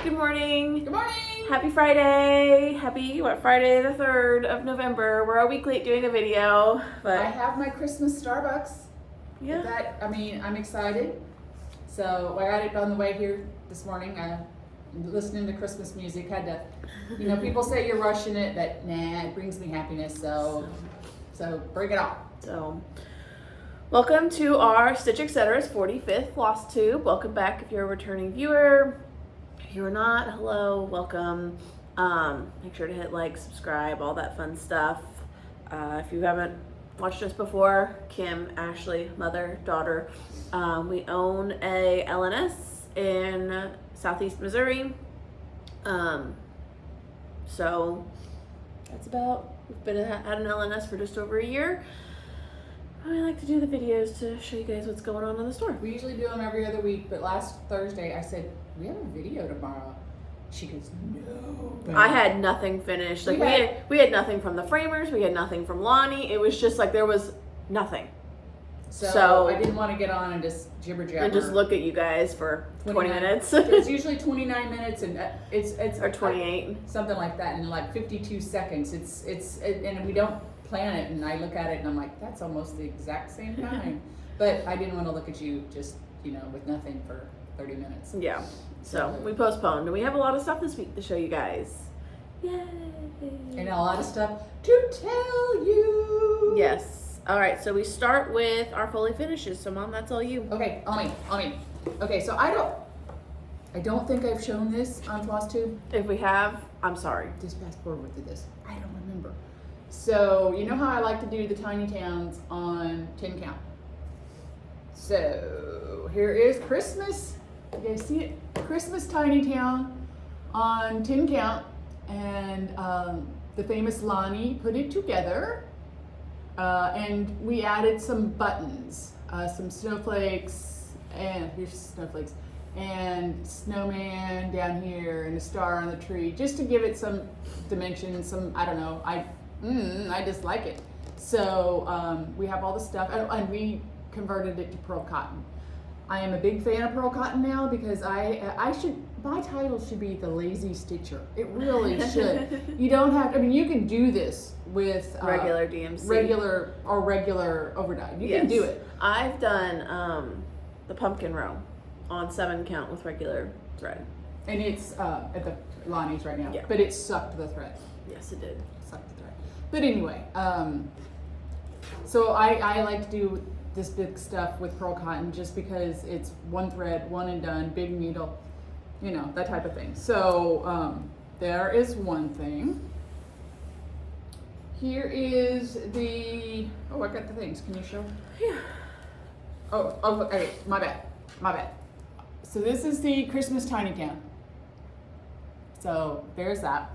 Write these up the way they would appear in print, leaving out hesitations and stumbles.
Good morning. Good morning. Happy Friday. Happy, Friday the 3rd of November. We're a week late doing a video, but I have my Christmas Starbucks. yeah. I'm excited. So I got it on the way here this morning. Listening to Christmas music. Had to, people say you're rushing it, but nah, it brings me happiness. So bring it on. So, welcome to our Stitch Etc's 45th Flosstube. Welcome back if you're a returning viewer. If you're not, hello, welcome. Make sure to hit like, subscribe, all that fun stuff. If you haven't watched us before, Kim, Ashley, mother, daughter, we own a LNS in Southeast Missouri. So that's we've been at an LNS for just over a year. I like to do the videos to show you guys what's going on in the store. We usually do them every other week, but last Thursday I said, we have a video tomorrow. She goes, no. I had nothing finished. Like we had nothing from the framers. We had nothing from LaiLonii. It was just like there was nothing. So I didn't want to get on and just jibber jabber. And just look at you guys for 20 minutes. It's usually 29 minutes and it's or 28. Something like that in like 52 seconds. And we don't plan it, and I look at it and I'm like, that's almost the exact same time. But I didn't want to look at you just, with nothing for 30 minutes. Yeah. So we postponed, and we have a lot of stuff this week to show you guys. Yay! And a lot of stuff to tell you. Yes. All right. So we start with our fully finishes. So Mom, that's all you. Okay. On me. Okay. So I don't think I've shown this on Flosstube. If we have, I'm sorry. Just fast forward to this. I don't remember. So you know how I like to do the tiny towns on 10 count. So here is Christmas. You guys see it? Christmas tiny town on 10 count, and the famous LaiLonii put it together, and we added some buttons, some snowflakes, and here's snowflakes, and snowman down here, and a star on the tree, just to give it some dimension. I don't know. I just like it. So we have all the stuff, and we converted it to pearl cotton. I am a big fan of pearl cotton now because my title should be the lazy stitcher. It really should. You don't have, you can do this with regular DMC. Regular overdyed. You can do it. I've done the pumpkin row on 7 count with regular thread. And it's at the LaiLonii's right now. Yeah. But it sucked the thread. Yes, it did. Sucked the thread. But anyway, so I like to do this big stuff with pearl cotton just because it's one thread, one and done, big needle, that type of thing. So there is one thing. Here is I got the things. Can you show? Yeah. Oh, okay, my bad. So this is the Christmas tiny town. So there's that.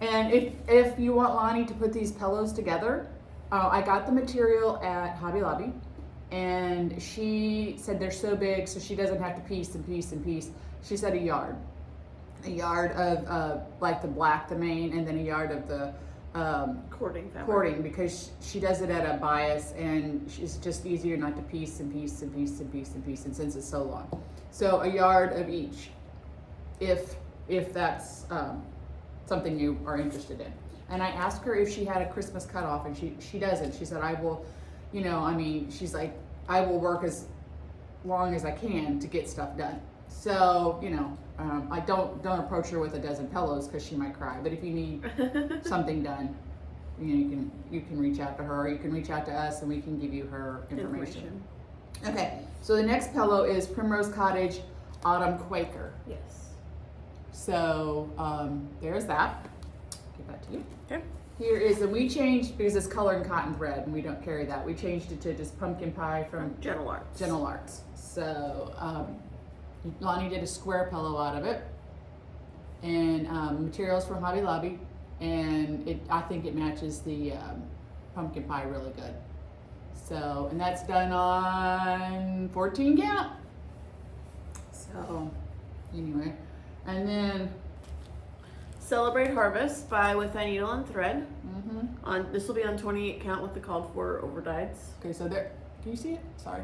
And if you want LaiLonii to put these pillows together, I got the material at Hobby Lobby, and she said they're so big, so she doesn't have to piece and piece and piece. She said a yard of like the black, the main, and then a yard of the cording, because she does it at a bias, and it's just easier not to piece and piece and piece and piece and piece, and since it's so long. So a yard of each, if that's something you are interested in. And I asked her if she had a Christmas cutoff, and she doesn't. She said, I will, she's like, I will work as long as I can to get stuff done. So, I don't approach her with a dozen pillows because she might cry. But if you need something done, you can reach out to her, or you can reach out to us, and we can give you her information. Okay, so the next pillow is Primrose Cottage Autumn Quaker. Yes. So there's that. Give that to you. Okay. Here is, and we changed, because it's color and cotton thread, and we don't carry that. We changed it to just pumpkin pie from Gentle Arts. Gentle Arts. So LaiLonii did a square pillow out of it, and materials from Hobby Lobby, and I think it matches the pumpkin pie really good. So, and that's done on 14 count. So anyway, and then Celebrate Harvest by With a Needle and Thread. Mm-hmm. This will be on 28 count with the called for overdyes. Okay, so there. Can you see it? Sorry.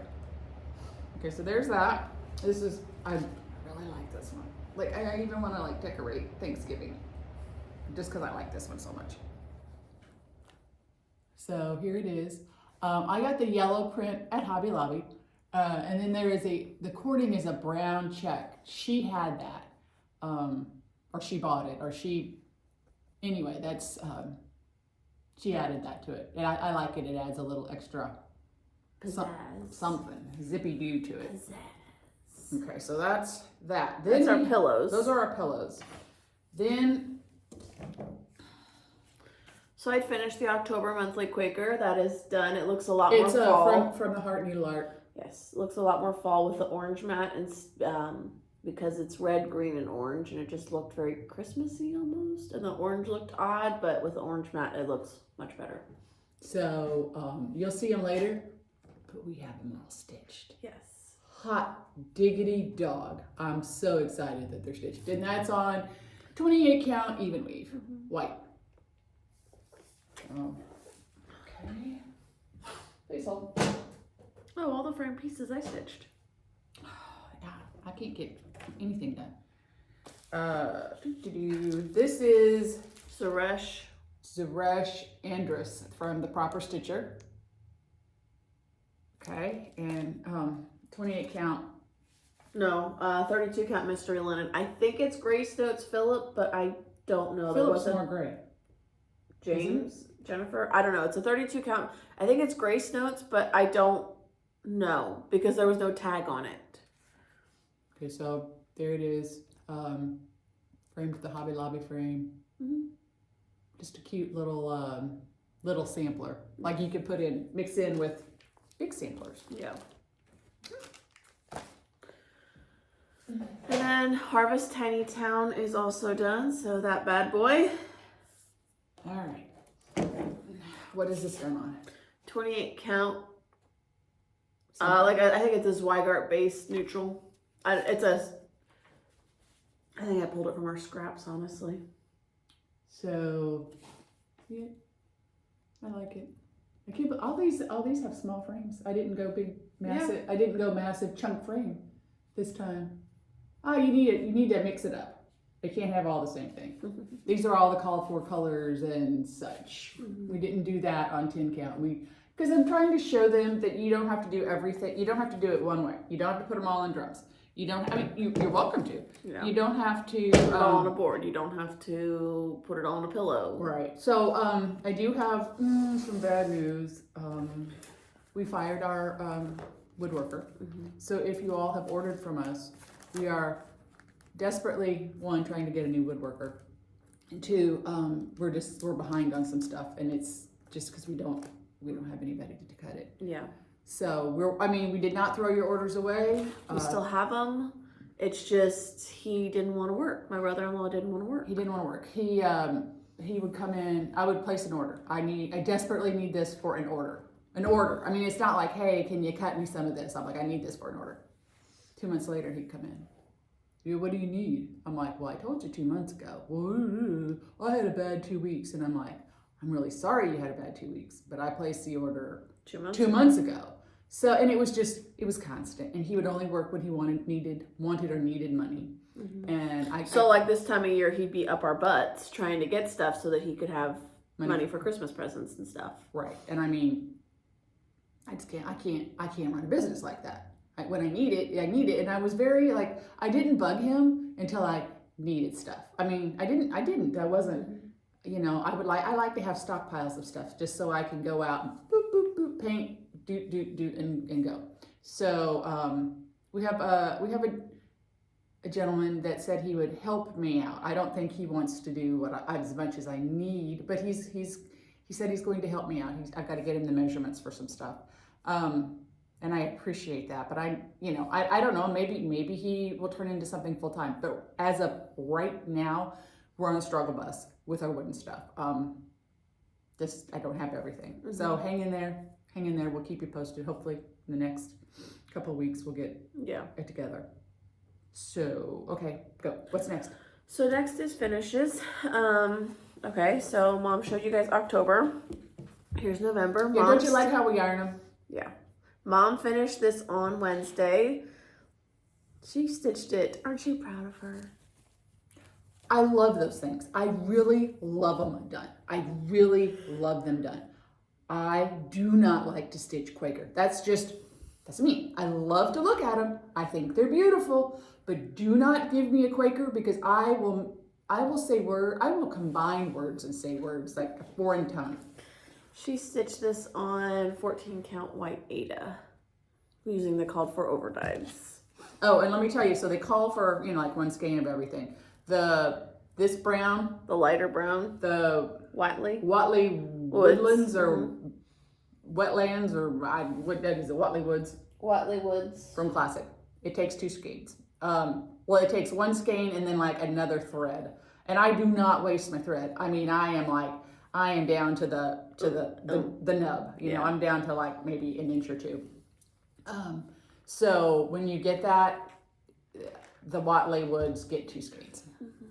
Okay, so there's that. This is, I really like this one. Like, I even want to like decorate Thanksgiving just because I like this one so much. So here it is. I got the yellow print at Hobby Lobby. And then there is the cording is a brown check. She had that. Or she bought it, or anyway, that's, she added that to it. And I like it. It adds a little extra something, zippy-doo to it. Pizzazz. Okay, so that's that. Then that's our pillows. Those are our pillows. Then, so I finished the October monthly Quaker. That is done. It looks a lot more fall. From the Heart Needle Art. Yes, looks a lot more fall with the orange mat, and because it's red, green, and orange, and it just looked very Christmassy almost. And the orange looked odd, but with the orange mat, it looks much better. So you'll see them later, but we have them all stitched. Yes. Hot diggity dog! I'm so excited that they're stitched, and that's on 28 count even weave, white. Okay. Please hold. Oh, all the frame pieces I stitched. I can't get anything done. This is Zeresh Andrus from the Proper Stitcher. Okay, and 28 count. No, 32 count mystery linen. I think it's Grace Notes Philip, but I don't know. Philip's more gray. James, Jennifer. I don't know. It's a 32 count. I think it's Grace Notes, but I don't know because there was no tag on it. Okay, so there it is. Framed with the Hobby Lobby frame. Just a cute little little sampler, like you could mix in with big samplers. Yeah. And then Harvest Tiny Town is also done, so that bad boy. All right. What is this done on? 28 count. I think it's a Zweigart base neutral. I think I pulled it from our scraps, honestly. So, yeah, I like it. I keep all these have small frames. I didn't go big, massive. Yeah. I didn't go massive chunk frame this time. Oh, you need to mix it up. They can't have all the same thing. These are all the called for colors and such. We didn't do that on 10 count. Because I'm trying to show them that you don't have to do everything. You don't have to do it one way. You don't have to put them all in drums. You don't. I mean, you're welcome to. Yeah. You don't have to put it all on a board. You don't have to put it all on a pillow. Right. So I do have some bad news. We fired our woodworker. So if you all have ordered from us, we are desperately, one, trying to get a new woodworker, and two, we're behind on some stuff, and it's just because we don't have anybody to cut it. Yeah. So we did not throw your orders away. We still have them. It's just he didn't want to work. My brother-in-law didn't want to work. He didn't want to work. He would come in. I would place an order. I desperately need this for an order. An order. I mean, it's not like, hey, can you cut me some of this? I'm like, I need this for an order. 2 months later, he'd come in. What do you need? I'm like, well, I told you 2 months ago. Well, I had a bad 2 weeks, and I'm like, I'm really sorry you had a bad 2 weeks, but I placed the order 2 months ago. So, and it was constant, and he would only work when he wanted or needed money. And like this time of year, he'd be up our butts trying to get stuff so that he could have money for Christmas presents and stuff. Right. And I mean, I can't run a business like that. When I need it, I need it. And I was very I didn't bug him until I needed stuff. I mean, I wasn't, I like to have stockpiles of stuff just so I can go out and boop, boop, boop, paint, do, and go. So, we have a gentleman that said he would help me out. I don't think he wants to do as much as I need, but he said he's going to help me out. I've got to get him the measurements for some stuff. And I appreciate that, but I don't know, maybe he will turn into something full time. But as of right now, we're on a struggle bus with our wooden stuff. I don't have everything. So hang in there. We'll keep you posted. Hopefully in the next couple of weeks we'll get it together. So, okay, go. What's next? So next is finishes. Okay, so Mom showed you guys October. Here's November. Yeah, don't you like how we iron them? Yeah. Mom finished this on Wednesday. She stitched it. Aren't you proud of her? I love those things. I really love them done. I really love them done. I do not like to stitch Quaker. That's me. I love to look at them. I think they're beautiful, but do not give me a Quaker because I will combine words and say words like a foreign tongue. She stitched this on 14 count white Ada using the called for overdyes. Oh, and let me tell you, so they call for, like one skein of everything. This brown, the lighter brown, the Watley woodlands or wetlands or what is it? Watley Woods. Watley Woods from Classic. It takes 2 skeins. Well, it takes 1 skein and then like another thread. And I do not waste my thread. I mean, I am down to the nub. You know, I'm down to like maybe an inch or 2. So when you get that, the Watley Woods get 2 skeins.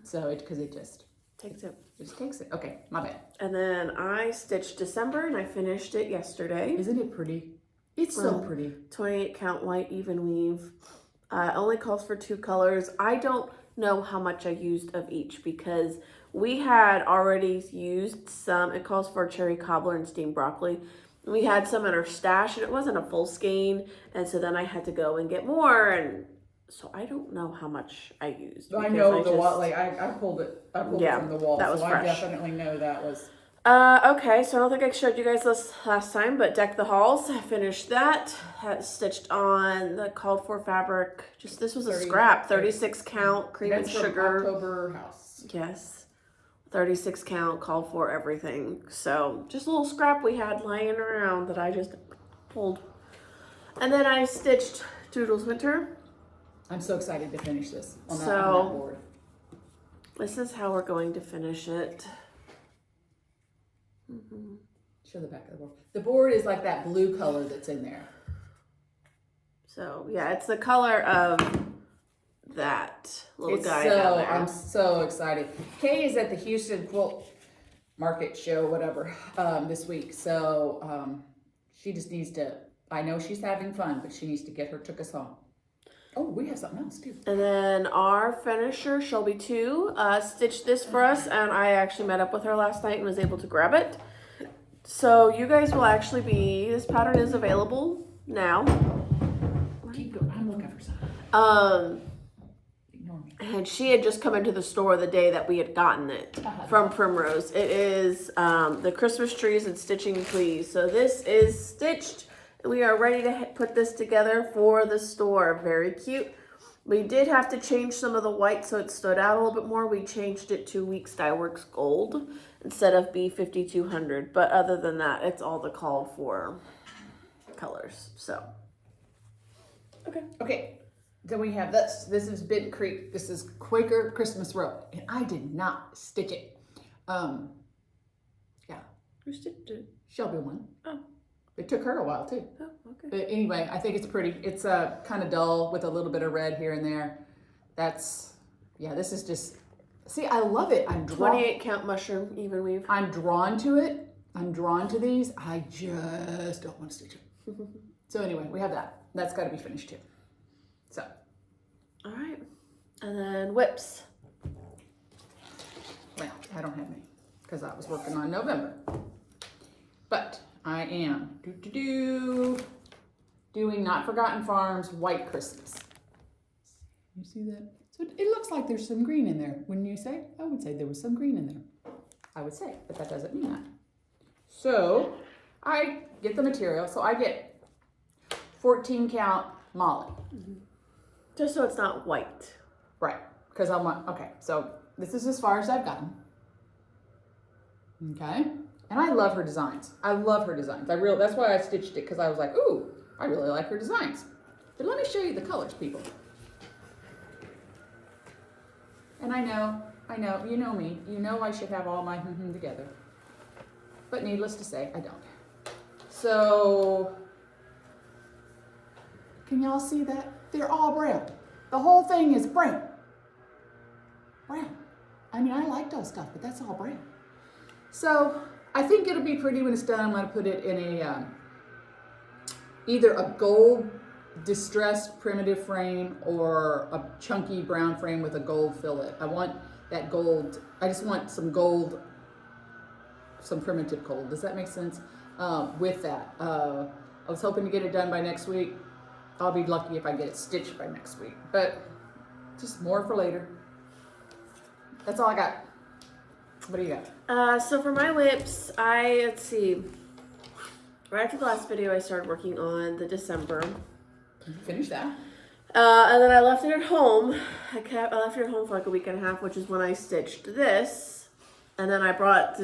So because it just takes it. It just takes it. Okay, my bad. And then I stitched December and I finished it yesterday. Isn't it pretty? It's so pretty. 28 count white even weave. Only calls for 2 colors. I don't know how much I used of each because we had already used some. It calls for cherry cobbler and steamed broccoli. We had some in our stash and it wasn't a full skein. And so then I had to go and get more. And so I don't know how much I used. I know the Watley. I pulled it from the wall. That was so fresh. I definitely know that was. Okay, so I don't think I showed you guys this last time, but Deck the Halls, I finished that. Had stitched on the called for fabric. This was a scrap, 36 count, cream and sugar. October House. Yes, 36 count, called for everything. So just a little scrap we had lying around that I just pulled. And then I stitched Doodles Winter. I'm so excited to finish this on that board. This is how we're going to finish it. Show the back of the board. The board is like that blue color that's in there. So yeah, it's the color of that little guy down there. I'm so excited. Kay is at the Houston Quilt Market show, whatever, this week. So she just needs to. I know she's having fun, but she needs to get her took us home. Oh, we have something else too. And then our finisher, Shelby 2, stitched this for us, and I actually met up with her last night and was able to grab it. So you guys will actually this pattern is available now. Keep going, I'm looking for something. Ignore me. And she had just come into the store the day that we had gotten it from Primrose. It is the Christmas trees and stitching please. So this is stitched. We are ready to put this together for the store. Very cute. We did have to change some of the white so it stood out a little bit more. We changed it to Weeks Dye Works Gold instead of B5200. But other than that, it's all the called for colors. So, okay. Then we have this. This is Bent Creek. This is Quaker Christmas Row. And I did not stitch it. Who stitched it? Shelby won. Oh. It took her a while too. Oh, okay. But anyway, I think it's pretty. It's kind of dull with a little bit of red here and there. This is just, see, I love it. 28 count mushroom even weave. I'm drawn to it. I'm drawn to these. I just don't want to stitch it. So anyway, we have that. That's got to be finished too. So. All right. And then whips. Well, I don't have any because I was working on November. But I am doing Not Forgotten Farms White Christmas. You see that? So it looks like there's some green in there. Wouldn't you say? I would say there was some green in there. I would say, but that doesn't mean that. So I get the material. So I get 14 count Molly. Just so it's not white. Right. Because I want, okay. So this is as far as I've gotten. Okay. And I love her designs. That's why I stitched it, because I was like, ooh, I really like her designs. But let me show you the colors, people. And I know, you know me. You know I should have all my together. But needless to say, I don't. So, can y'all see that? They're all brown. The whole thing is brown. Brown. I mean, I like those stuff, but that's all brown. So, I think it'll be pretty when it's done. I'm going to put it in a either a gold distressed primitive frame or a chunky brown frame with a gold fillet. I want that gold. I just want some gold, some primitive gold. Does that make sense? With that, I was hoping to get it done by next week. I'll be lucky if I get it stitched by next week, but just more for later. That's all I got. What do you got? So for my whips, let's see. Right after the last video, I started working on the December. Finish that. And then I left it at home. I left it at home for like a week and a half, which is when I stitched this. And then I brought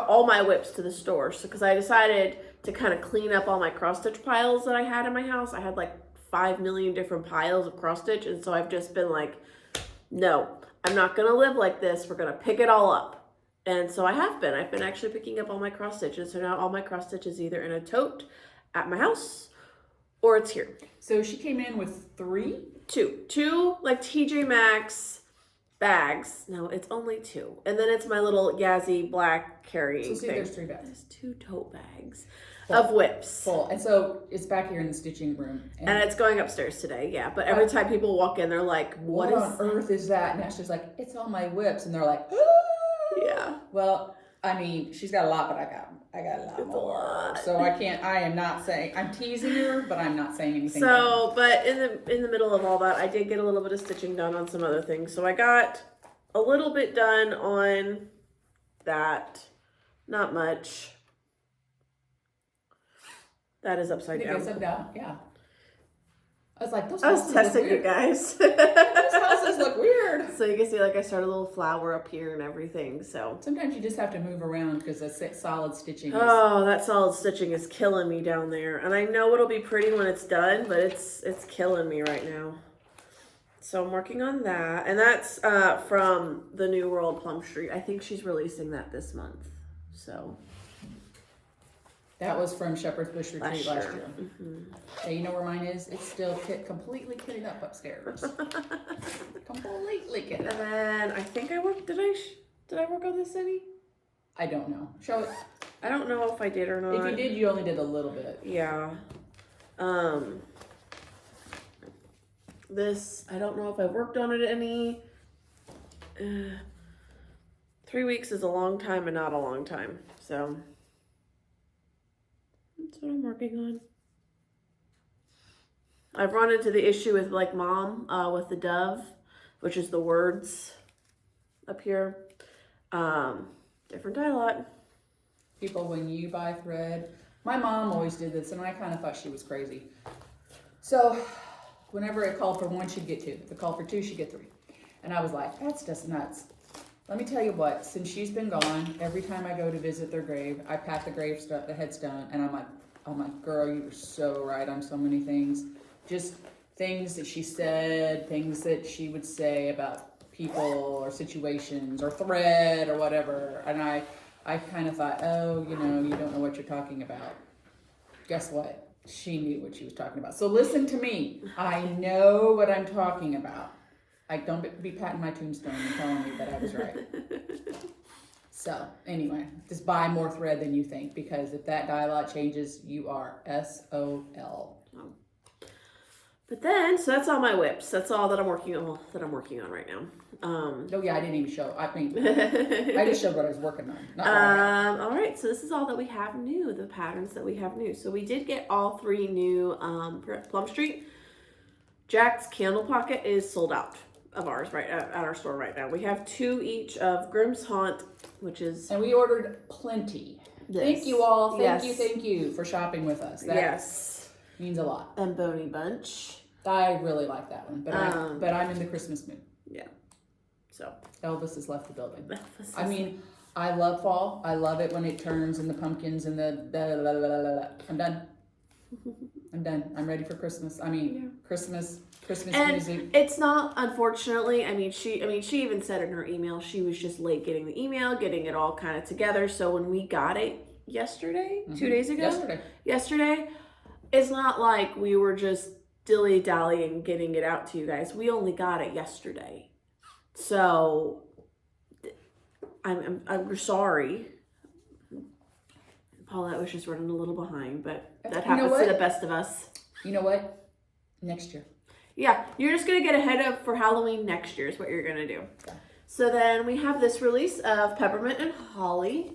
all my whips to the store. So, because I decided to kind of clean up all my cross stitch piles that I had in my house. I had like 5 million different piles of cross stitch. And so I've just been like, no, I'm not going to live like this. We're going to pick it all up. And so I've been actually picking up all my cross stitches. So now all my cross stitch is either in a tote at my house or it's here. So she came in with two like TJ Maxx bags. No, it's only 2. And then it's my little Yazzie black carrying thing. There's 3 bags. There's 2 tote bags of whips. Full. And so it's back here in the stitching room. And it's going upstairs today, yeah. But every time people walk in, they're like, what on earth is that? And Ashley's like, it's all my whips. And they're like, ah! Yeah. Well, I mean, she's got a lot, but I got a lot more. So I am not saying, I'm teasing her, but I'm not saying anything. So, but in the middle of all that, I did get a little bit of stitching done on some other things. So I got a little bit done on that. Not much. That is upside down. Upside down, yeah. I was like, I was testing you guys. Those houses look weird. So you can see, like, I started a little flower up here and everything. So sometimes you just have to move around because the solid stitching. That solid stitching is killing me down there, and I know it'll be pretty when it's done, but it's killing me right now. So I'm working on that, and that's from the New World Plum Street. I think she's releasing that this month. So. That was from Shepherd's Bush Retreat last year. Mm-hmm. Hey, you know where mine is? It's still completely kitted up upstairs. Completely kitted. And then I think I worked. Did I work on this any? I don't know. Show it. I don't know if I did or not. If you did, you only did a little bit. Yeah. This, I don't know if I worked on it any. 3 weeks is a long time and not a long time. So. That's what I'm working on. I've run into the issue with like mom with the dove, which is the words up here. Different dye lot. People, when you buy thread, my mom always did this, and I kind of thought she was crazy. So whenever it called for 1, she'd get 2. If it called for 2, she'd get 3. And I was like, that's just nuts. Let me tell you what, since she's been gone, every time I go to visit their grave, I pat the gravestone, the headstone, and I'm like, girl, you were so right on so many things. Just things that she said, things that she would say about people or situations or thread or whatever. And I kind of thought, oh, you don't know what you're talking about. Guess what? She knew what she was talking about. So listen to me. I know what I'm talking about. Don't be patting my tombstone and telling me that I was right. So anyway, just buy more thread than you think, because if that dye lot changes, you are SOL. But then, so that's all my whips. That's all that I'm working on. Right now. Oh yeah, I didn't even show. I mean, I just showed what I was working on. All right. So this is all that we have new. The patterns that we have new. So we did get all 3 new Plum Street. Jack's Candle Pocket is sold out of ours right at our store right now. We have 2 each of Grimm's Haunt, which is, and we ordered plenty. This. Thank you all. Thank you for shopping with us. That means a lot. And Boney Bunch. I really like that one, but I'm in the Christmas mood. Yeah. So Elvis has left the building. I mean, I love fall. I love it when it turns and the pumpkins and I'm done. I'm done. I'm ready for Christmas. I mean, Christmas and music. It's not, unfortunately. She even said in her email she was just late getting the email, getting it all kind of together. So when we got it yesterday, 2 days ago, yesterday, it's not like we were just dilly-dallying getting it out to you guys. We only got it yesterday. So I'm sorry. Paulette was just running a little behind, but that happens to the best of us. You know what? Next year. Yeah, you're just gonna get ahead of for Halloween next year is what you're gonna do. Yeah. So then we have this release of Peppermint and Holly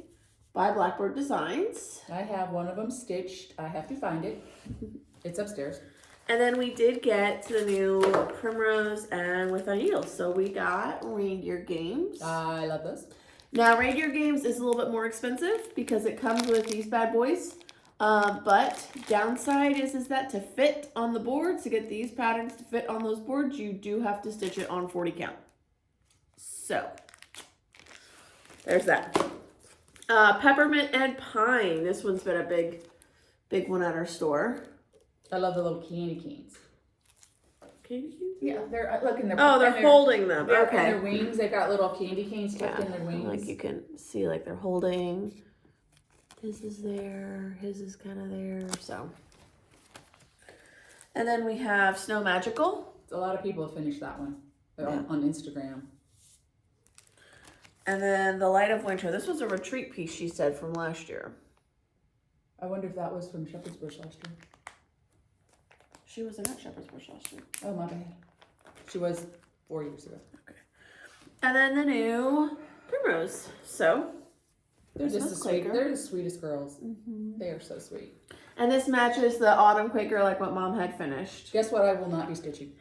by Blackbird Designs. I have one of them stitched. I have to find it. It's upstairs. And then we did get the new Primrose and With a Needle. So we got Reindeer Games. I love those. Now, Reindeer Games is a little bit more expensive because it comes with these bad boys. But downside is that to fit on the boards, to get these patterns to fit on those boards, you do have to stitch it on 40 count. So, there's that. Peppermint and Pine. This one's been a big one at our store. I love the little candy canes. Candy canes? Yeah, they're looking. They're holding them. Okay. And their wings, they've got little candy canes tucked in their wings. Like you can see, like they're holding. His is there. His is kind of there. So. And then we have Snow Magical. A lot of people have finished that one on Instagram. And then the Light of Winter. This was a retreat piece, she said, from last year. I wonder if that was from Shepherd's Bush last year. She wasn't at Shepherd's Bush last year. Oh, my bad. She was 4 years ago. Okay. And then the new Primrose. So, they're just the sweet. They're the sweetest girls. Mm-hmm. They are so sweet. And this matches the Autumn Quaker, like what Mom had finished. Guess what? I will not be stitching.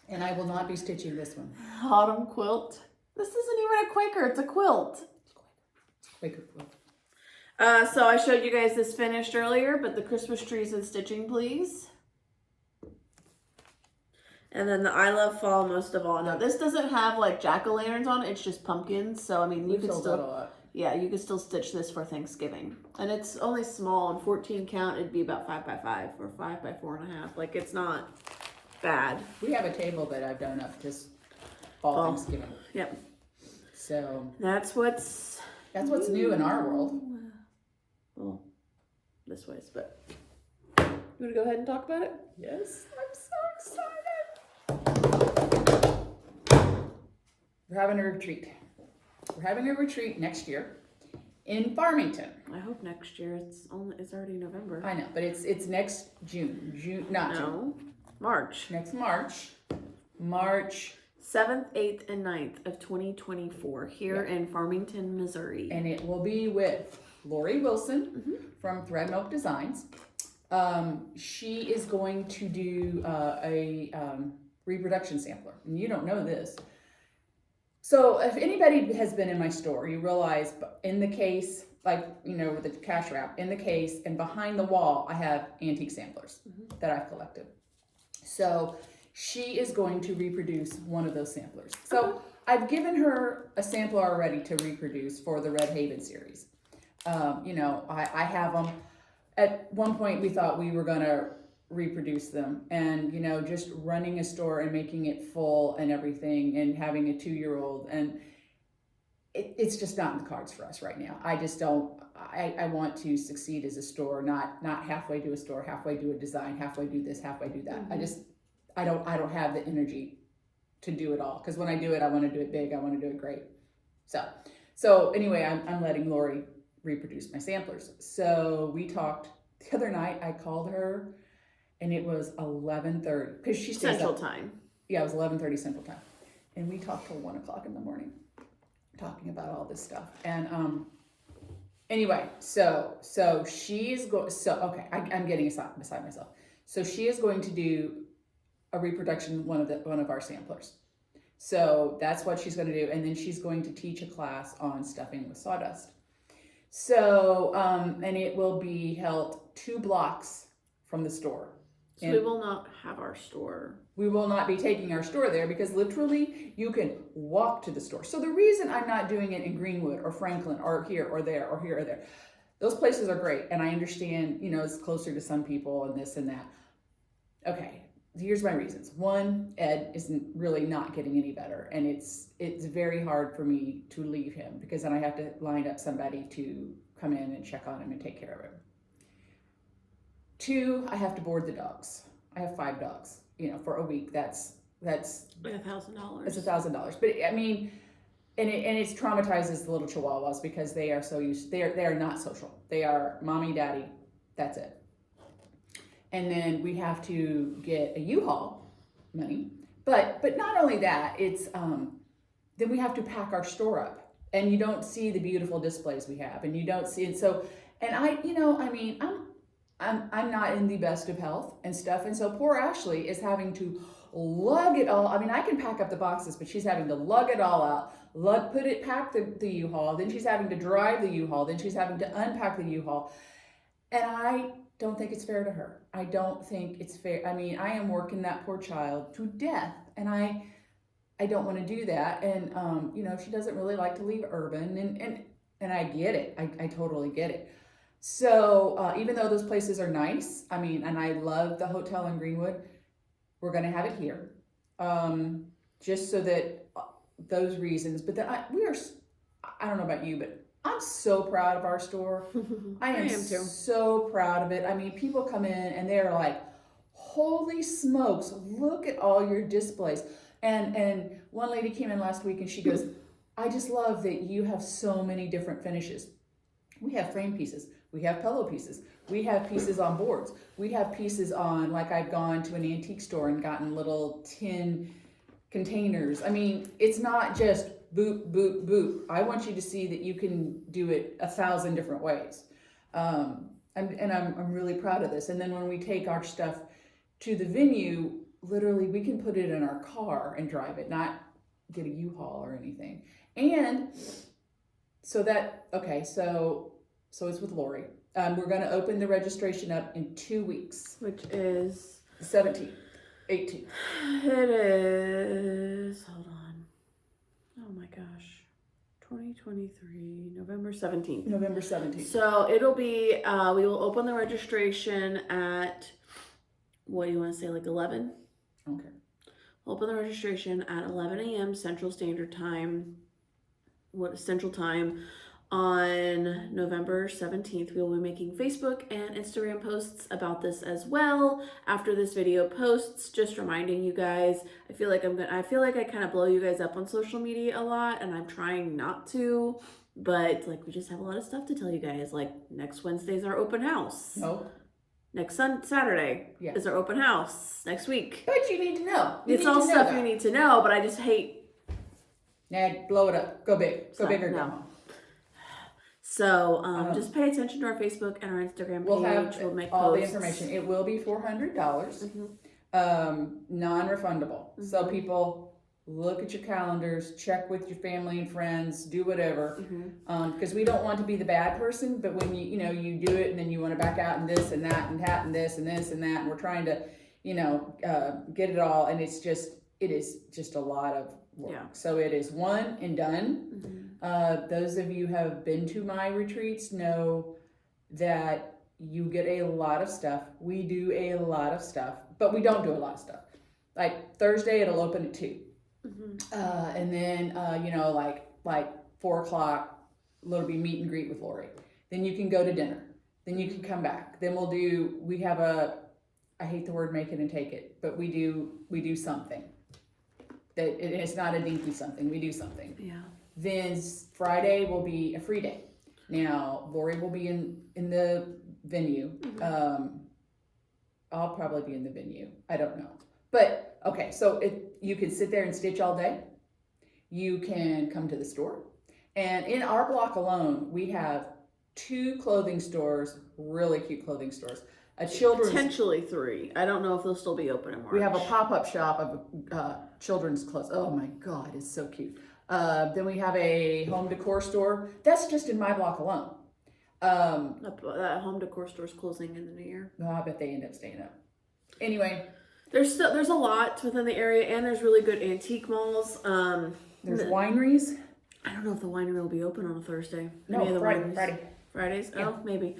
And I will not be stitching this one. Autumn Quilt. This isn't even a Quaker. It's a quilt. Quaker quilt. So I showed you guys this finished earlier, but the Christmas trees and stitching, please. And then the I Love Fall most of all. Now this doesn't have like jack-o'-lanterns on it. It's just pumpkins. So I mean, you could still, you could still stitch this for Thanksgiving. And it's only small. On 14 count, it'd be about 5 by 5 or 5 by 4.5. Like it's not bad. We have a table that I've done up just fall Thanksgiving. Yep. So that's what's new in our world. Well, this ways, but you want to go ahead and talk about it? Yes, I'm so excited. We're having a retreat. We're having a retreat next year in Farmington. I hope next year. It's already November. I know, but it's next June. March. Next March 7th, 8th, and 9th of 2024 here in Farmington, Missouri. And it will be with Lori Wilson from Thread Milk Designs. She is going to do a reproduction sampler. And you don't know this. So if anybody has been in my store, you realize in the case, like, with the cash wrap, in the case and behind the wall, I have antique samplers that I've collected. So she is going to reproduce one of those samplers. So I've given her a sampler already to reproduce for the Red Haven series. I have them. At one point, we thought we were going to reproduce them. And, just running a store and making it full and everything and having a 2-year-old. And it's just not in the cards for us right now. I just don't. I want to succeed as a store, not halfway do a store, halfway do a design, halfway do this, halfway do that. I don't have the energy to do it all. Because when I do it, I want to do it big. I want to do it great. So anyway, I'm letting Lori reproduce my samplers. So we talked the other night. I called her and it was 11:30 because she stays Central Time. Yeah, it was 11:30 Central Time. And we talked till 1 o'clock in the morning talking about all this stuff. And anyway, so she's going, I'm getting beside myself. So she is going to do a reproduction, one of our samplers. So that's what she's going to do. And then she's going to teach a class on stuffing with sawdust. So, and it will be held 2 blocks from the store. So we will not have our store. We will not be taking our store there because literally you can walk to the store. So the reason I'm not doing it in Greenwood or Franklin or here or there or here or there, those places are great. And I understand, it's closer to some people and this and that. Okay, here's my reasons. One, Ed isn't really not getting any better. And it's very hard for me to leave him because then I have to line up somebody to come in and check on him and take care of him. 2, I have to board the dogs. I have 5 dogs. For a week, that's like $1,000. It's $1,000. But I mean, and it traumatizes the little Chihuahuas because they are so used. They are not social. They are mommy, daddy. That's it. and then we have to get a U-Haul money. But not only that, it's then we have to pack our store up, and you don't see the beautiful displays we have, and you don't see it. So, and I'm not in the best of health and stuff, and so poor Ashley is having to lug it all. I mean, I can pack up the boxes, but she's having to lug it all out, pack the U-Haul, then she's having to drive the U-Haul, then she's having to unpack the U-Haul, and I don't think it's fair to her. I don't think it's fair. I mean, I am working that poor child to death, and I don't want to do that. And she doesn't really like to leave urban, and I get it. I totally get it. So even though those places are nice, I mean, and I love the hotel in Greenwood, we're going to have it here, just so that those reasons. But then I don't know about you, but I'm so proud of our store. I am too. So proud of it. I mean, people come in and they're like, holy smokes, look at all your displays. And one lady came in last week and she goes, I just love that you have so many different finishes. We have frame pieces. We have pillow pieces. We have pieces on boards. We have pieces on, like I've gone to an antique store and gotten little tin containers. I mean, it's not just boop, boop, boop. I want you to see that you can do it 1,000 different ways. I'm really proud of this. And then when we take our stuff to the venue, literally we can put it in our car and drive it, not get a U-Haul or anything. And so it's with Lori. We're going to open the registration up in 2 weeks. Which is? 17th, 18th. It is, hold on. Oh my gosh. 2023, November 17th. November 17th. So it'll be, we will open the registration at, what do you want to say, like 11? Okay. Open the registration at 11 a.m. Central Standard Time. Central Time on November 17th. We will be making Facebook and Instagram posts about this as well after this video posts, just reminding you guys. I feel like I kind of blow you guys up on social media a lot, and I'm trying not to, but like we just have a lot of stuff to tell you guys. Like next Wednesday's our open house. Oh. Next Saturday is our open house next week. But you need to know. It's all stuff you need to know, but I just hate. Nah, blow it up. Go big. Go big or go home. So just pay attention to our Facebook and our Instagram page. We'll make all posts. The information. It will be $400, non-refundable. Mm-hmm. So people, look at your calendars, check with your family and friends, do whatever. Because we don't want to be the bad person, but when you do it and then you want to back out and this and that and that and this and this and that, and we're trying to, get it all, and it is just a lot of work. Yeah. So it is one and done. Those of you who have been to my retreats know that you get a lot of stuff. We do a lot of stuff, but we don't do a lot of stuff. Like Thursday, it'll open at 2. And then, like 4 o'clock, it'll be meet and greet with Lori. Then you can go to dinner. Then you can come back. Then we have I hate the word make it and take it, but we do something. It's not a dinky something. We do something. Yeah. Then Friday will be a free day. Now, Lori will be in the venue. I'll probably be in the venue. I don't know. But, okay, so you can sit there and stitch all day. You can come to the store. And in our block alone, we have 2 clothing stores, really cute clothing stores. A children's... Potentially 3. I don't know if they'll still be open in March. We have a pop-up shop of children's clothes. Oh my God, it's so cute. Then we have a home decor store. That's just in my block alone. That home decor store's closing in the new year. No, I bet they end up staying up. Anyway... There's a lot within the area, and there's really good antique malls. There's wineries. I don't know if the winery will be open on a Thursday. No, Fridays. Yeah. Oh, maybe.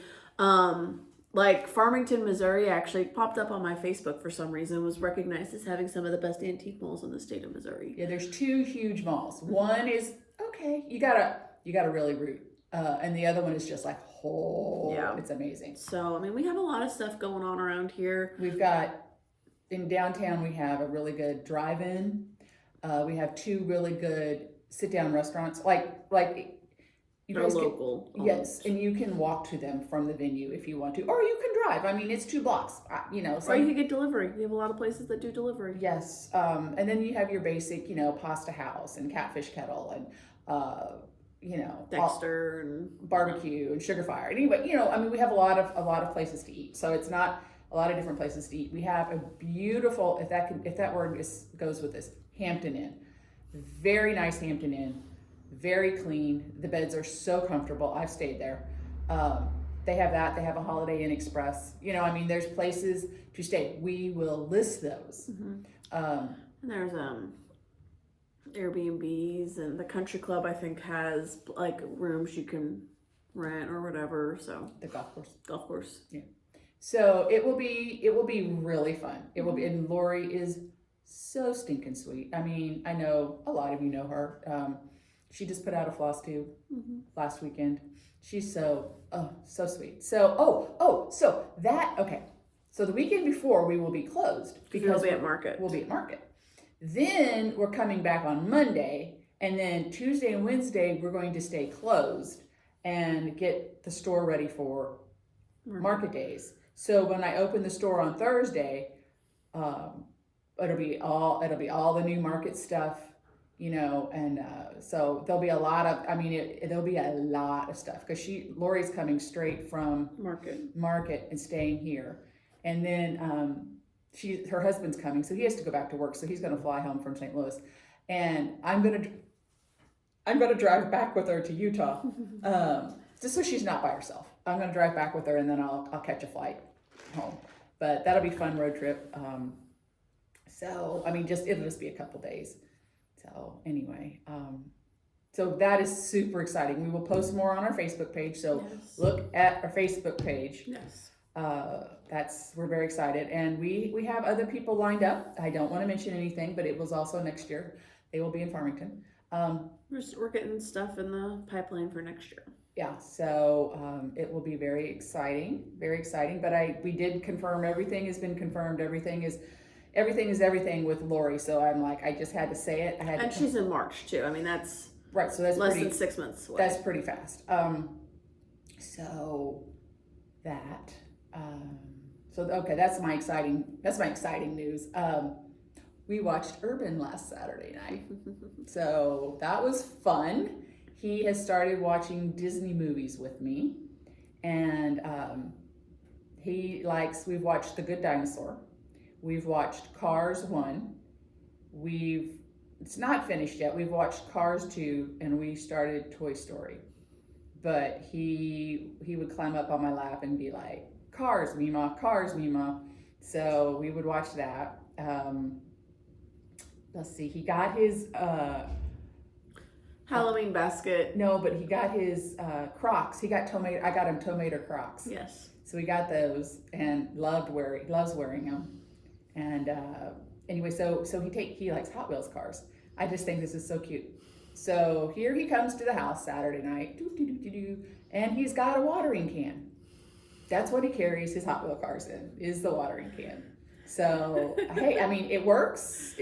Like Farmington, Missouri actually popped up on my Facebook for some reason, was recognized as having some of the best antique malls in the state of Missouri. Yeah, there's 2 huge malls. One is, okay, you gotta really root. And the other one is just like, it's amazing. So, we have a lot of stuff going on around here. We've got, in downtown, we have a really good drive-in. We have 2 really good sit-down restaurants. Like You They're guys local. yes, and you can walk to them from the venue if you want to, or you can drive. I mean, it's 2 blocks. You know, Or you can get delivery. We have a lot of places that do delivery. yes, and then you have your basic, you know, pasta house and catfish kettle and you know, Dexter and barbecue and sugar fire. Anyway, you know, I mean, we have a lot of places to eat. So it's not a lot of different places to eat. We have a beautiful, if that word goes with this, Hampton Inn. Very nice Hampton Inn. Very clean. The beds are so comfortable. I've stayed there. They have that. They have a Holiday Inn Express. You know, I mean, there's places to stay. We will list those. And there's Airbnbs, and the country club I think has like rooms you can rent or whatever. So the golf course. Yeah. So it will be really fun. It will be, and Lori is so stinking sweet. I mean, I know a lot of you know her. She just put out a Flosstube last weekend. She's so sweet. So So the weekend before we will be closed because we'll be at market. We'll be at market. Then we're coming back on Monday, and then Tuesday and Wednesday we're going to stay closed and get the store ready for market days. So when I open the store on Thursday, it'll be all the new market stuff, you know, and so there'll be a lot of, there'll be a lot of stuff because Lori's coming straight from market and staying here, and then her husband's coming, so he has to go back to work, so he's going to fly home from St. Louis, and I'm going to drive back with her to Utah, just so she's not by herself. I'm going to drive back with her, and then I'll catch a flight home. But that'll be a fun road trip. So it'll just be a couple days. So anyway, so that is super exciting. We will post more on our Facebook page. So look at our Facebook page. Yes. We're very excited, and we have other people lined up. I don't want to mention anything, but it was also next year. They will be in Farmington. We're getting stuff in the pipeline for next year. Yeah, so it will be very exciting, but we did confirm, everything has been confirmed, everything is everything with Lori, so I'm like, I just had to say it. And she's in March too. I mean, that's right, so that's less than 6 months away. That's pretty fast. So that that's my exciting news. We watched Urban last Saturday night, so that was fun. He has started watching Disney movies with me, and we've watched The Good Dinosaur, we've watched Cars 1, it's not finished yet, we've watched Cars 2, and we started Toy Story. But he would climb up on my lap and be like, Cars, Mima, Cars, Mima. So we would watch that. Let's see, he got his Halloween basket. No, but he got his Crocs. I got him tomato Crocs. Yes. So we got those and loves wearing them. And anyway, so he likes Hot Wheels cars. I just think this is so cute. So here he comes to the house Saturday night, and he's got a watering can. That's what he carries his Hot Wheel cars in, is the watering can. So hey, I mean, it works,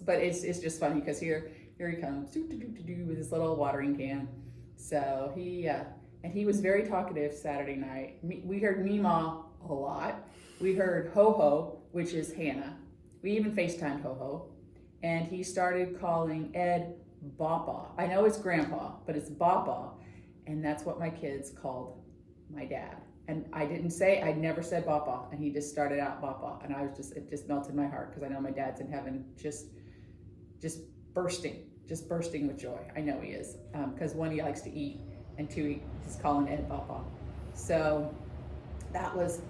but it's just funny because here he comes with his little watering can. So he was very talkative Saturday night. We heard Mima a lot. We heard Ho Ho, which is Hannah. We even FaceTimed Ho Ho, and he started calling Ed Papa. I know it's Grandpa, but it's Papa, and that's what my kids called my dad. And I'd never said Papa, and he just started out Papa, and it just melted my heart because I know my dad's in heaven, just bursting with joy. I know he is, because one, he likes to eat, and two, he's calling Ed Papa. So that was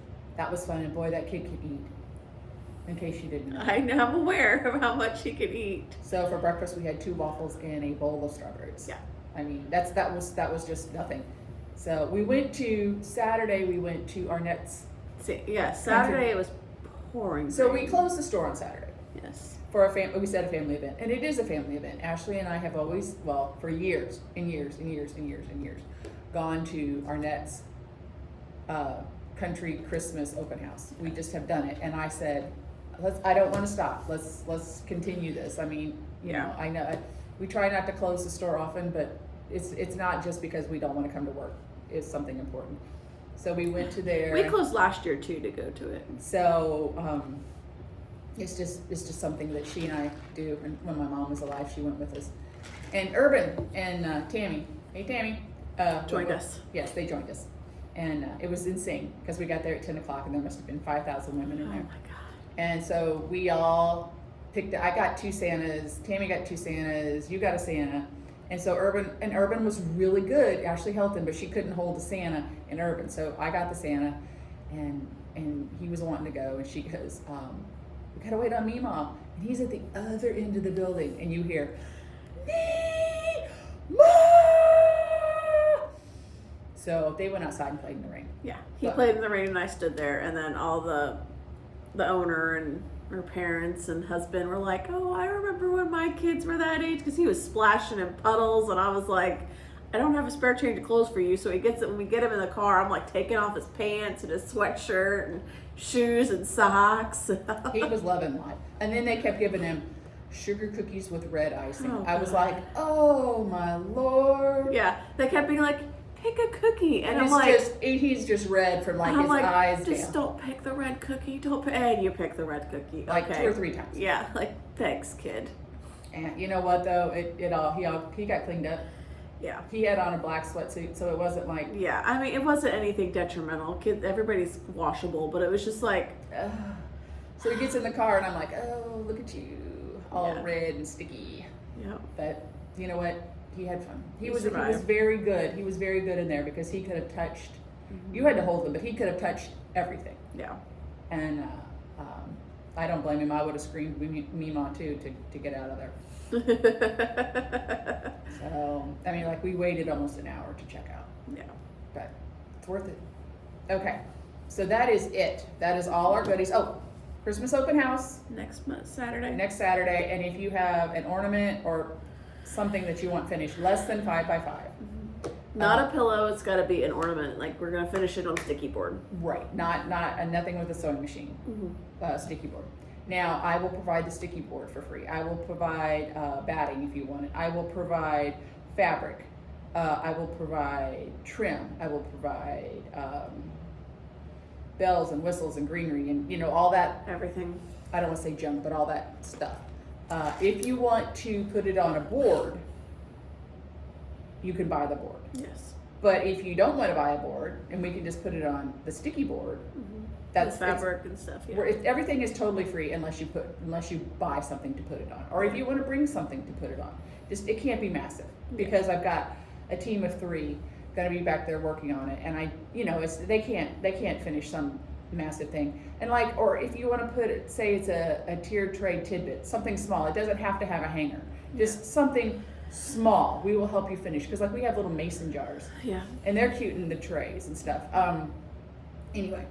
fun, and boy, that kid could eat. In case you didn't know, I'm aware of how much he could eat. So for breakfast, we had 2 waffles and a bowl of strawberries. Yeah, I mean that was just nothing. So Saturday we went to Arnett's. Saturday it was pouring. So we closed the store on Saturday. Yes. For we said a family event, and it is a family event. Ashley and I have always, for years and years, gone to Arnett's country Christmas open house. We just have done it, and I said, I don't want to stop. Let's continue this. I mean, you know, I know we try not to close the store often, but it's not just because we don't want to come to work. It's something important. So we went to there. We closed last year too to go to it. So it's just something that she and I do. And when my mom was alive, she went with us. And Urban and Tammy, hey Tammy, Joined us. Yes, they joined us, and it was insane because we got there at 10 o'clock, and there must have been 5,000 women in there. Oh my God. And so we all picked. I got 2 Santas. Tammy got 2 Santas. You got a Santa. And so Urban was really good. Ashley helped him, but she couldn't hold the Santa in Urban. So I got the Santa, and he was wanting to go, and she goes, "We gotta wait on Meemaw." And he's at the other end of the building, and you hear, "Meemaw!" So they went outside and played in the rain. Yeah, he played in the rain, and I stood there, and then all the owner and her parents and husband were like, "Oh, I remember when my kids were that age," because he was splashing in puddles, and I was like, "I don't have a spare change of clothes for you." So he gets it when we get him in the car. I'm like taking off his pants and his sweatshirt and shoes and socks. He was loving life. And then they kept giving him sugar cookies with red icing. Oh, I was God. like, "Oh my Lord!" Yeah, they kept being like, "Pick a cookie," and I'm it's like, he's just red from like his eyes just down. don't pick the red cookie. Don't pick, and you pick the red cookie. Like okay. 2 or 3 times. Yeah, like thanks, kid. And you know what though? He got cleaned up. Yeah. He had on a black sweatsuit, so it wasn't like. Yeah, I mean, it wasn't anything detrimental. Everybody's washable, but it was just like. So he gets in the car, and I'm like, "Oh, look at you, all Yeah. red and sticky." Yeah. But you know what? He had fun. He was survived. very good. He was very good in there because he could have touched. You had to hold him, but he could have touched everything. Yeah. And I don't blame him. I would have screamed Meemaw too to get out of there. So I mean, like we waited almost an hour to check out. Yeah. But it's worth it. Okay, so that is it. That is all our goodies. Oh, Christmas open house Next month, Saturday. next Saturday, and if you have an ornament or something that you want finished less than 5 by 5. Not a pillow. It's got to be an ornament. Like we're gonna finish it on sticky board. Right, not nothing with a sewing machine. Sticky board. Now I will provide the sticky board for free. I will provide batting if you want it. I will provide fabric. I will provide trim. I will provide bells and whistles and greenery and all that. Everything. I don't want to say junk, but all that stuff. If you want to put it on a board, you can buy the board. Yes. But if you don't want to buy a board, and we can just put it on the sticky board, that's fabric and stuff. Yeah. everything is totally free unless you buy something to put it on, or if you want to bring something to put it on. Just it can't be massive because I've got a team of 3 going to be back there working on it, and they can't finish some massive thing. And or if you want to put it, say it's a tiered tray tidbit, something small. It doesn't have to have a hanger. Just something small. We will help you finish because we have little mason jars. Yeah. And they're cute in the trays and stuff. Anyway,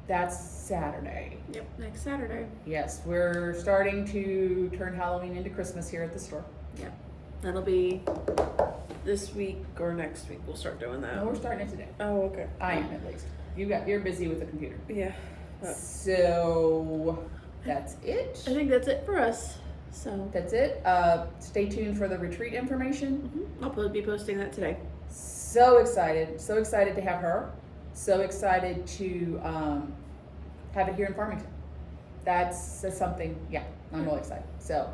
that's Saturday. Yep. Next Saturday. Yes, we're starting to turn Halloween into Christmas here at the store. Yep. That'll be this week or next week. We'll start doing that. No, we're starting it today. Oh, okay. I am at least. You're busy with the computer. Yeah. So that's it. I think that's it for us. So That's it. Stay tuned for the retreat information. I'll probably be posting that today. So excited to have her. So excited to have it here in Farmington. That's something. Yeah, I'm really excited. So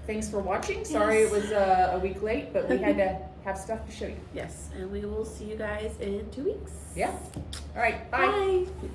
thanks for watching. Sorry it was a week late, but we had to have stuff to show you. Yes, and we will see you guys in 2 weeks. Yeah. All right. Bye. Bye.